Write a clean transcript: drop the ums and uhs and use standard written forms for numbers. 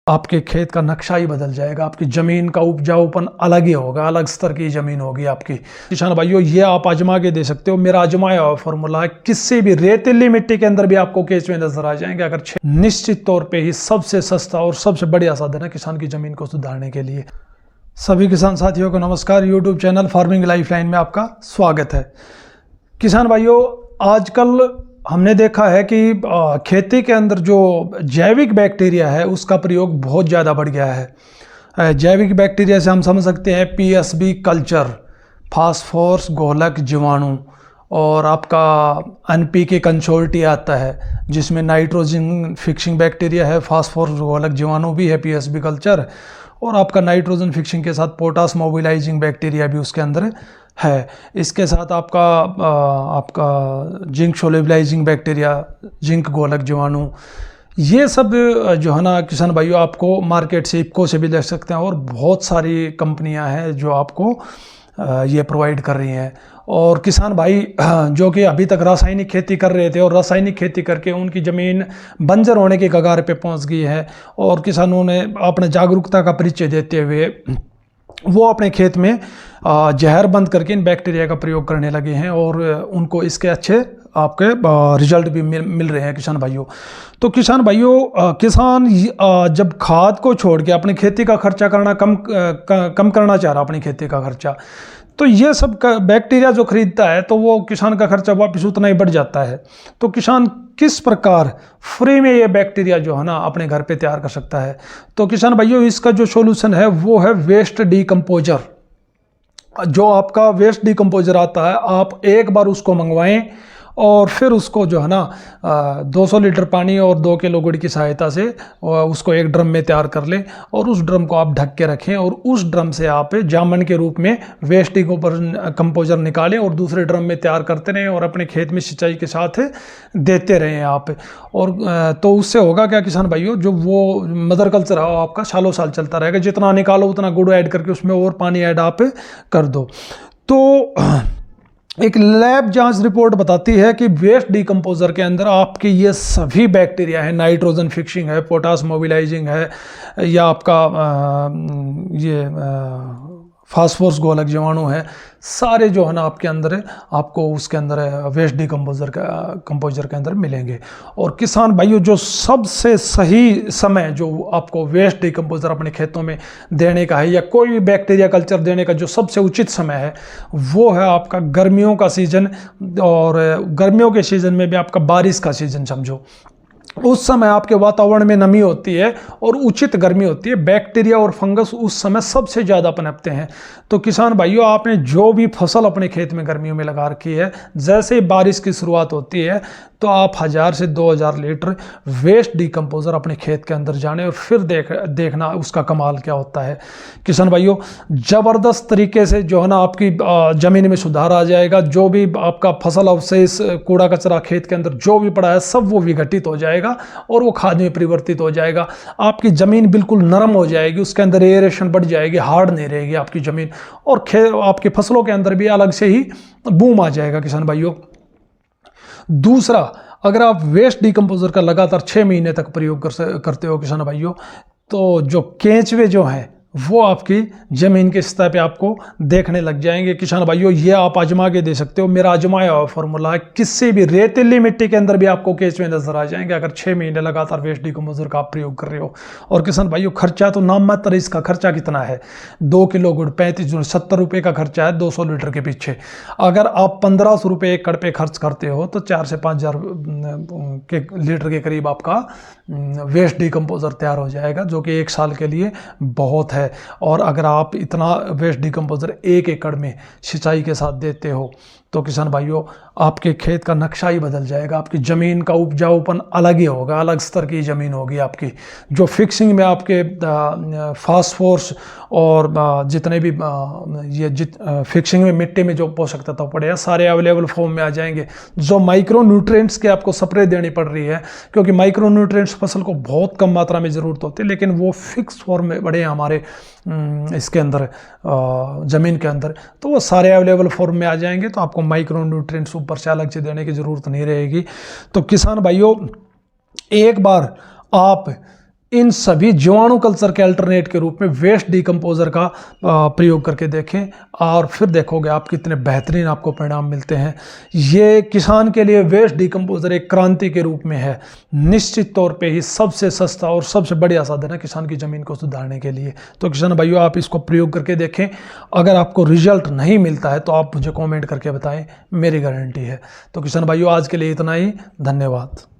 आपके खेत का नक्शा ही बदल जाएगा। आपकी ज़मीन का उपजाऊपन अलग ही होगा, अलग स्तर की ज़मीन होगी आपकी। किसान भाइयों, ये आप आजमा के दे सकते हो। मेरा आजमाया हुआ फॉर्मूला है, किसी भी रेतीली मिट्टी के अंदर भी आपको केचुए नजर आ जाएंगे। अगर निश्चित तौर पे ही सबसे सस्ता और सबसे बढ़िया साधन है किसान की ज़मीन को सुधारने के लिए। सभी किसान साथियों को नमस्कार। यूट्यूब चैनल फार्मिंग लाइफलाइन में आपका स्वागत है। किसान भाइयों, आजकल हमने देखा है कि खेती के अंदर जो जैविक बैक्टीरिया है उसका प्रयोग बहुत ज़्यादा बढ़ गया है। जैविक बैक्टीरिया से हम समझ सकते हैं पीएसबी कल्चर, फास्फोरस घोलक जीवाणु, और आपका एनपीके कंसोर्टी आता है जिसमें नाइट्रोजन फिक्सिंग बैक्टीरिया है, फास्फोरस घोलक जीवाणु भी है पीएसबी कल्चर, और आपका नाइट्रोजन फिक्सिंग के साथ पोटास मोबिलाइजिंग बैक्टीरिया भी उसके अंदर है। इसके साथ आपका जिंक सोल्युबलाइजिंग बैक्टीरिया, जिंक घोलक जीवाणु, ये सब जो है ना किसान भाइयों आपको मार्केट से इफ्को से भी ले सकते हैं, और बहुत सारी कंपनियां हैं जो आपको ये प्रोवाइड कर रही हैं। और किसान भाई जो कि अभी तक रासायनिक खेती कर रहे थे और रासायनिक खेती करके उनकी ज़मीन बंजर होने के कगार पे पहुंच गई है, और किसानों ने अपने जागरूकता का परिचय देते हुए वो अपने खेत में जहर बंद करके इन बैक्टीरिया का प्रयोग करने लगे हैं, और उनको इसके अच्छे आपके रिजल्ट भी मिल रहे हैं किसान भाइयों। तो किसान भाइयों, किसान जब खाद को छोड़ के अपनी खेती का खर्चा करना कम करना चाह रहा, अपनी खेती का खर्चा, तो ये सब बैक्टीरिया जो खरीदता है तो वो किसान का खर्चा वापस उतना ही बढ़ जाता है। तो किसान किस प्रकार फ्री में ये बैक्टीरिया जो है ना अपने घर पे तैयार कर सकता है? तो किसान भाइयों, इसका जो सॉल्यूशन है वो है वेस्ट डीकम्पोजर। जो आपका वेस्ट डीकम्पोजर आता है, आप एक बार उसको मंगवाएं और फिर उसको जो है ना 200 लीटर पानी और 2 किलो गुड़ की सहायता से उसको एक ड्रम में तैयार कर लें, और उस ड्रम को आप ढक के रखें, और उस ड्रम से आप जामन के रूप में वेस्ट डीकम्पोजर निकालें और दूसरे ड्रम में तैयार करते रहें और अपने खेत में सिंचाई के साथ देते रहें आप। और तो उससे होगा क्या किसान भाइयों, जो वो मदर कल्चर है आपका सालों साल चलता रहेगा। जितना निकालो उतना गुड़ ऐड करके उसमें और पानी ऐड आप कर दो। तो एक लैब जांच रिपोर्ट बताती है कि वेस्ट डीकम्पोजर के अंदर आपके ये सभी बैक्टीरिया है, नाइट्रोजन फिक्सिंग है, पोटास मोबिलाइजिंग है, या आपका ये फास्फोरस घोलक जीवाणु है, सारे जो है ना आपके अंदर है, आपको उसके अंदर वेस्ट डीकम्पोजर कंपोजर के अंदर मिलेंगे। और किसान भाइयों, जो सबसे सही समय जो आपको वेस्ट डीकम्पोजर अपने खेतों में देने का है, या कोई भी बैक्टीरिया कल्चर देने का जो सबसे उचित समय है, वो है आपका गर्मियों का सीजन। और गर्मियों के सीजन में भी आपका बारिश का सीजन समझो। उस समय आपके वातावरण में नमी होती है और उचित गर्मी होती है, बैक्टीरिया और फंगस उस समय सबसे ज़्यादा पनपते हैं। तो किसान भाइयों, आपने जो भी फसल अपने खेत में गर्मियों में लगा रखी है, जैसे ही बारिश की शुरुआत होती है तो आप 1000 से 2000 लीटर वेस्ट डीकम्पोजर अपने खेत के अंदर जाने और फिर देखना उसका कमाल क्या होता है। किसान भाइयों, ज़बरदस्त तरीके से जो है ना आपकी ज़मीन में सुधार आ जाएगा। जो भी आपका फसल अवशेष, कूड़ा कचरा खेत के अंदर जो भी पड़ा है, सब वो विघटित हो जाएगा और वो खाद में परिवर्तित हो जाएगा। आपकी ज़मीन बिल्कुल नरम हो जाएगी, उसके अंदर एरेशन बढ़ जाएगी, हार्ड नहीं रहेगी आपकी ज़मीन, और आपकी फसलों के अंदर भी अलग से ही बूम आ जाएगा किसान भाइयों। दूसरा, अगर आप वेस्ट डीकम्पोजर का लगातार 6 महीने तक प्रयोग करते हो किसान भाइयों, तो जो केंचुए जो हैं वो आपकी ज़मीन की सतह पे आपको देखने लग जाएंगे। किसान भाइयों, ये आप आजमा के दे सकते हो। मेरा आजमाया हुआ फॉर्मूला है, किसी भी रेतीली मिट्टी के अंदर भी आपको केंचुए नजर आ जाएंगे अगर 6 महीने लगातार वेस्ट डीकम्पोजर का आप प्रयोग कर रहे हो। और किसान भाइयों, खर्चा तो नाम मात्र, इसका खर्चा कितना है? 2 किलो गुड़ 70 रुपये का खर्चा है 200 लीटर के पीछे। अगर आप 1500 रुपये एकड़ पे खर्च करते हो तो 4 से 5000 लीटर के करीब आपका वेस्ट डीकम्पोजर तैयार हो जाएगा, जो कि 1 साल के लिए बहुत है। और अगर आप इतना वेस्ट डीकम्पोजर 1 एकड़ में सिंचाई के साथ देते हो तो किसान भाइयों आपके खेत का नक्शा ही बदल जाएगा। आपकी ज़मीन का उपजाऊपन अलग ही होगा, अलग स्तर की ज़मीन होगी आपकी। जो फिक्सिंग में आपके फास्फोरस और जितने भी फिक्सिंग में मिट्टी में जो पोषक तत्व पड़े हैं, सारे अवेलेबल फॉर्म में आ जाएंगे। जो माइक्रो न्यूट्रिएंट्स के आपको स्प्रे देनी पड़ रही है, क्योंकि माइक्रो न्यूट्रिएंट्स फसल को बहुत कम मात्रा में ज़रूरत होती है, लेकिन वो फिक्स फॉर्म में बड़े हमारे इसके अंदर ज़मीन के अंदर, तो वो सारे अवेलेबल फॉर्म में आ जाएंगे। तो आपको माइक्रो न्यूट्रिएंट्स ऊपर से अलग से देने की ज़रूरत नहीं रहेगी। तो किसान भाइयों, एक बार आप इन सभी जीवाणु कल्चर के अल्टरनेट के रूप में वेस्ट डिकम्पोजर का प्रयोग करके देखें और फिर देखोगे आप कितने बेहतरीन आपको परिणाम मिलते हैं। ये किसान के लिए वेस्ट डिकम्पोजर एक क्रांति के रूप में है। निश्चित तौर पे ही सबसे सस्ता और सबसे बढ़िया साधन है किसान की ज़मीन को सुधारने के लिए। तो किसान भाइयों, आप इसको प्रयोग करके देखें। अगर आपको रिजल्ट नहीं मिलता है तो आप मुझे कॉमेंट करके बताएं, मेरी गारंटी है। तो किसान भाइयों, आज के लिए इतना ही। धन्यवाद।